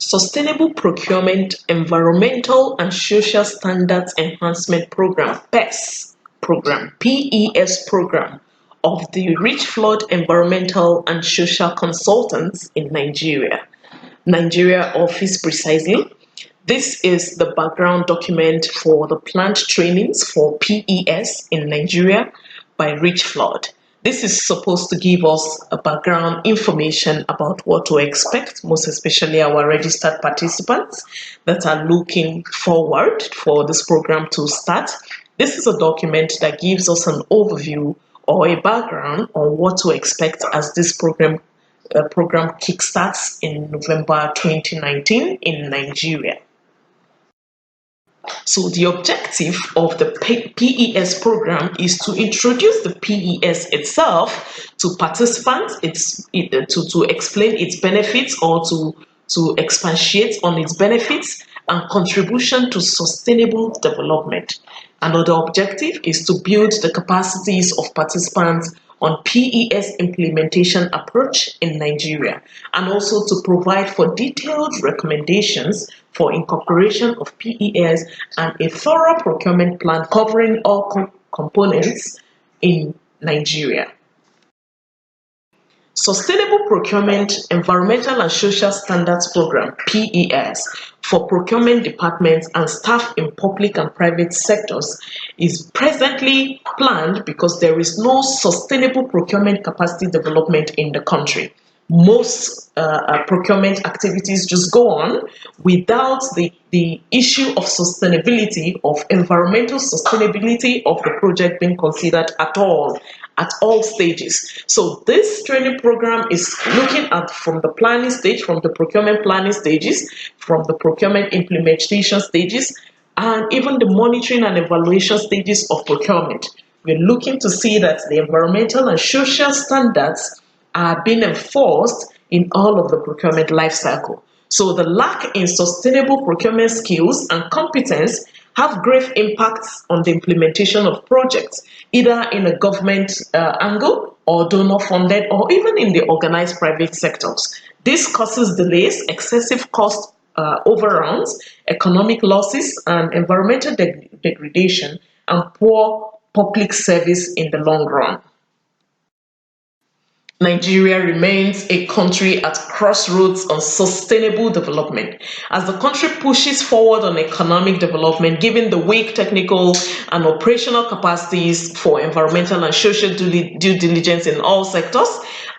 Sustainable Procurement Environmental and Social Standards Enhancement Programme, PES program, PES program of the Richflood Environmental and Social Consultants in Nigeria office precisely. This is the background document for the planned trainings for PES in Nigeria by Richflood. This is supposed to give us a background information about what to expect, most especially our registered participants that are looking forward for this program to start. This is a document that gives us an overview or a background on what to expect as this program kickstarts in November 2019 in Nigeria. So the objective of the PES program is to introduce the PES itself to participants, to explain its benefits or to expatiate on its benefits and contribution to sustainable development. Another objective is to build the capacities of participants on PES implementation approach in Nigeria, and also to provide for detailed recommendations for incorporation of PES and a thorough procurement plan covering all components in Nigeria. Sustainable Procurement Environmental and Social Standards Program, PES, for procurement departments and staff in public and private sectors is presently planned because there is no sustainable procurement capacity development in the country. Most procurement activities just go on without the issue of sustainability, of environmental sustainability of the project being considered at all stages. So this training program is looking at from the planning stage, from the procurement planning stages, from the procurement implementation stages, and even the monitoring and evaluation stages of procurement. We're looking to see that the environmental and social standards are being enforced in all of the procurement life cycle. So the lack in sustainable procurement skills and competence have grave impacts on the implementation of projects, either in a government angle or donor funded, or even in the organized private sectors. This causes delays, excessive cost overruns, economic losses, and environmental degradation, and poor public service in the long run. Nigeria remains a country at crossroads on sustainable development. As the country pushes forward on economic development, given the weak technical and operational capacities for environmental and social due diligence in all sectors,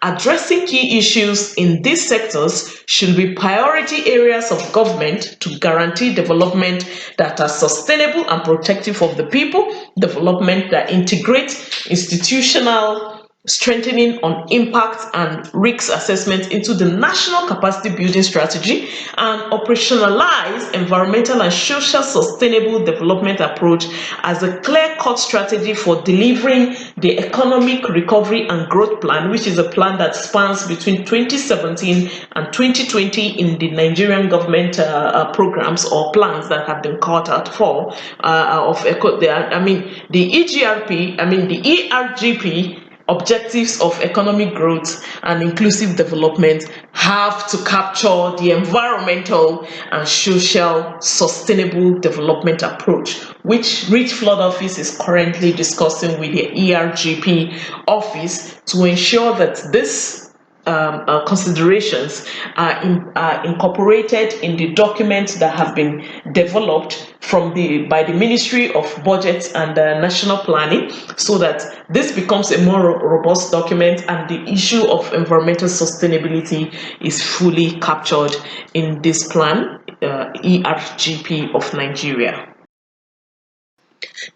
addressing key issues in these sectors should be priority areas of government to guarantee development that are sustainable and protective of the people, development that integrates institutional strengthening on impact and risk assessment into the national capacity building strategy, and operationalize environmental and social sustainable development approach as a clear-cut strategy for delivering the economic recovery and growth plan, which is a plan that spans between 2017 and 2020 in the Nigerian government programs or plans that have been called out for the ERGP objectives of economic growth and inclusive development have to capture the environmental and social sustainable development approach, which Richflood office is currently discussing with the ERGP office to ensure that this considerations are incorporated in the documents that have been developed by the Ministry of Budget and National Planning, so that this becomes a more robust document and the issue of environmental sustainability is fully captured in this plan, ERGP of Nigeria.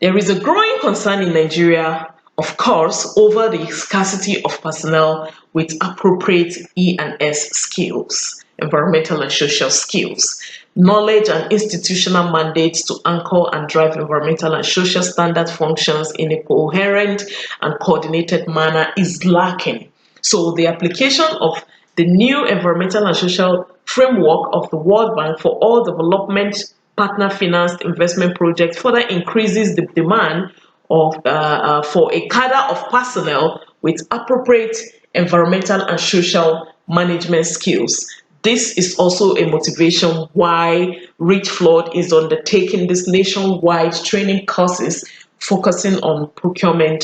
There is a growing concern in Nigeria, of course, over the scarcity of personnel with appropriate E&S skills, environmental and social skills. Knowledge and institutional mandates to anchor and drive environmental and social standard functions in a coherent and coordinated manner is lacking. So the application of the new environmental and social framework of the World Bank for all development partner-financed investment projects further increases the demand for a cadre of personnel with appropriate environmental and social management skills. this is also a motivation why Richflood is undertaking this nationwide training courses focusing on procurement,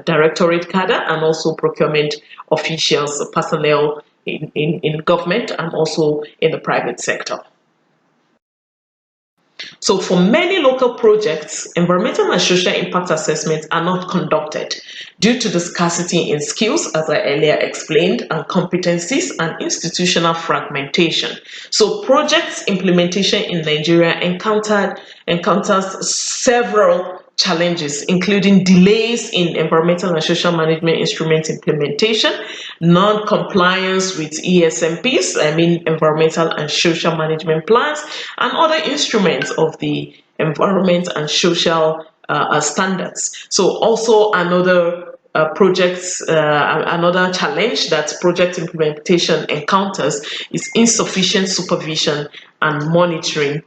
directorate cadre, and also procurement officials, personnel in government and also in the private sector. So for many local projects, environmental and social impact assessments are not conducted due to the scarcity in skills, as I earlier explained, and competencies and institutional fragmentation. So projects implementation in Nigeria encounters several challenges, including delays in environmental and social management instrument implementation, non-compliance with ESMPs, environmental and social management plans, and other instruments of the environment and social standards. So also another another challenge that project implementation encounters is insufficient supervision and monitoring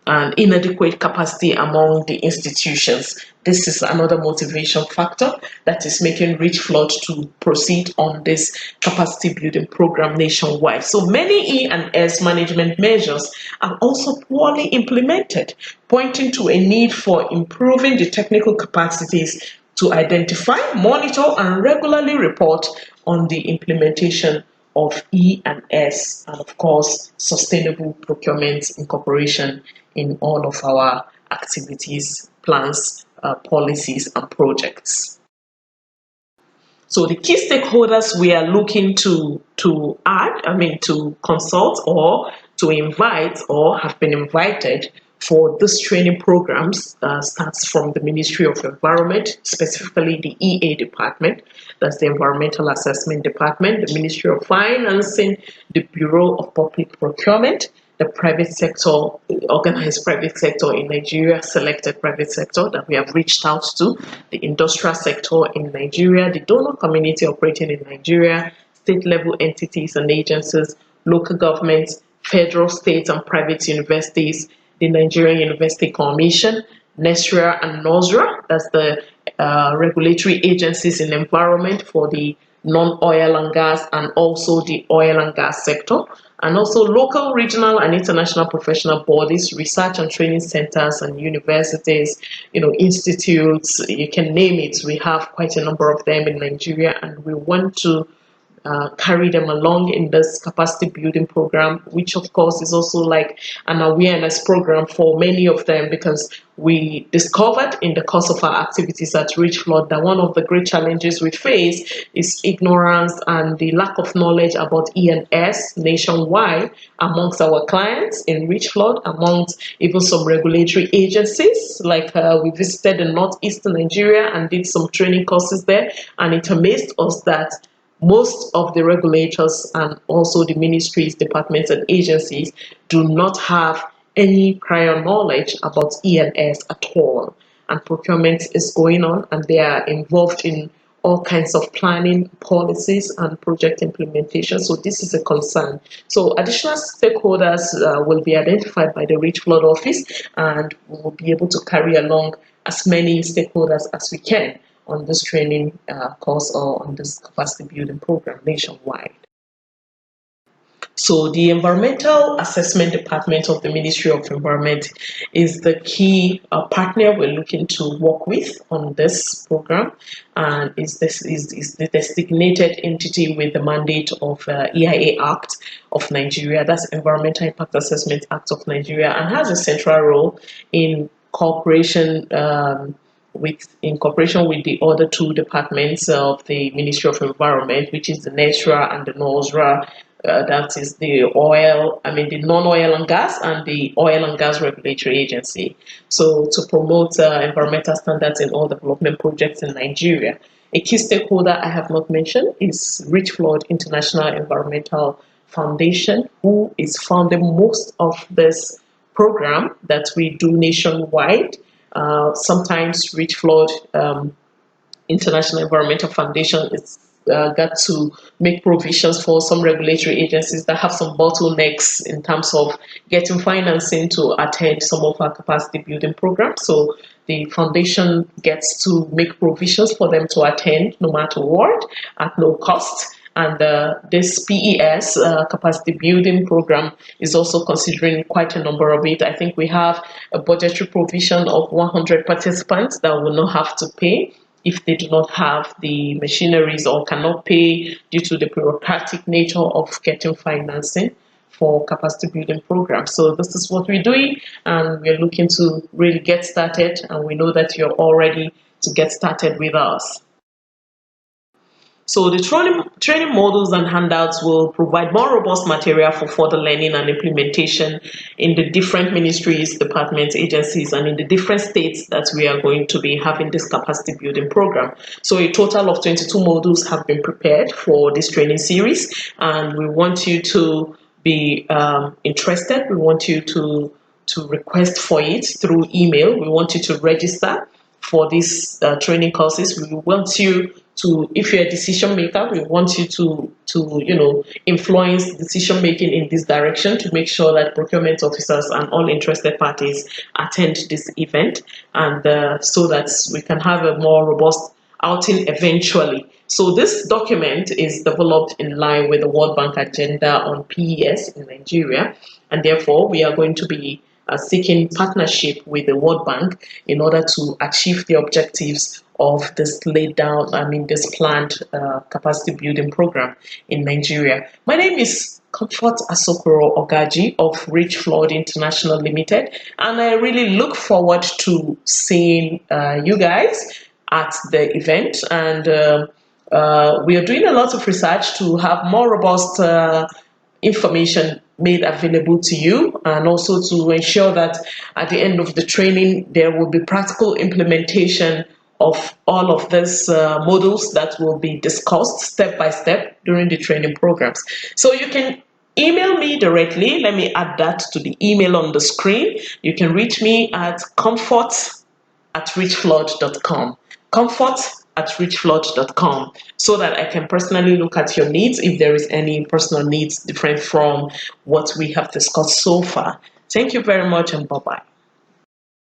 and inadequate capacity among the institutions. This is another motivation factor that is making Richflood to proceed on this capacity building program nationwide. So many E&S management measures are also poorly implemented, pointing to a need for improving the technical capacities to identify, monitor, and regularly report on the implementation of E&S, and of course, sustainable procurement incorporation in all of our activities, plans, policies, and projects. So the key stakeholders we are looking to consult or to invite or have been invited for this training programs starts from the Ministry of Environment, specifically the EA department, that's the Environmental Assessment Department, the Ministry of Financing, the Bureau of Public Procurement, the private sector, organized private sector in Nigeria, selected private sector that we have reached out to, the industrial sector in Nigeria, the donor community operating in Nigeria, state level entities and agencies, local governments, federal, state and private universities, the Nigerian University Commission, NESRA and NOSRA, that's the regulatory agencies in environment for the non-oil and gas and also the oil and gas sector, and also local, regional and international professional bodies, research and training centers and universities, institutes, you can name it. We have quite a number of them in Nigeria, and we want to carry them along in this capacity building program, which of course is also like an awareness program for many of them, because we discovered in the course of our activities at Richflood that one of the great challenges we face is ignorance and the lack of knowledge about E&S nationwide amongst our clients in Richflood, amongst even some regulatory agencies. Like we visited in northeastern Nigeria and did some training courses there, and it amazed us that most of the regulators and also the ministries, departments, and agencies do not have any prior knowledge about E&S at all. And procurement is going on, and they are involved in all kinds of planning, policies, and project implementation. So this is a concern. So additional stakeholders will be identified by the Richflood office, and we will be able to carry along as many stakeholders as we can on this training course or on this capacity building program nationwide. So the Environmental Assessment Department of the Ministry of Environment is the key partner we're looking to work with on this program, and is the designated entity with the mandate of EIA Act of Nigeria, that's Environmental Impact Assessment Act of Nigeria, and has a central role in cooperation in cooperation with the other two departments of the Ministry of Environment, which is the NESRA and the NOSRA, that is the the non-oil and gas and the oil and gas regulatory agency. So to promote environmental standards in all development projects in Nigeria. A key stakeholder I have not mentioned is Richflood International Environmental Foundation, who is funding most of this program that we do nationwide. Sometimes Richflood International Environmental Foundation is got to make provisions for some regulatory agencies that have some bottlenecks in terms of getting financing to attend some of our capacity building programs. So the foundation gets to make provisions for them to attend no matter what, at no cost. and this PES capacity building program is also considering quite a number of it. I think we have a budgetary provision of 100 participants that will not have to pay if they do not have the machineries or cannot pay due to the bureaucratic nature of getting financing for capacity building programs. So this is what we're doing, and we're looking to really get started, and we know that you're all ready to get started with us. So the training modules and handouts will provide more robust material for further learning and implementation in the different ministries, departments, agencies, and in the different states that we are going to be having this capacity building program. So a total of 22 modules have been prepared for this training series, and we want you to be interested. We want you to request for it through email. We want you to register for these training courses. We want you to, if you're a decision maker, we want you to influence decision making in this direction to make sure that procurement officers and all interested parties attend this event, and so that we can have a more robust outing eventually. So this document is developed in line with the World Bank agenda on PES in Nigeria, and therefore we are going to be seeking partnership with the World Bank in order to achieve the objectives of this this planned capacity building program in Nigeria. My name is Comfort Asokoro Ogaji of Richflood International Limited, and I really look forward to seeing you guys at the event. And we are doing a lot of research to have more robust information made available to you, and also to ensure that at the end of the training there will be practical implementation of all of these modules that will be discussed step by step during the training programs. So you can email me directly. Let me add that to the email on the screen. You can reach me at comfort@richflood.com. comfort@richflood.com, so that I can personally look at your needs if there is any personal needs different from what we have discussed so far. Thank you very much, and bye-bye.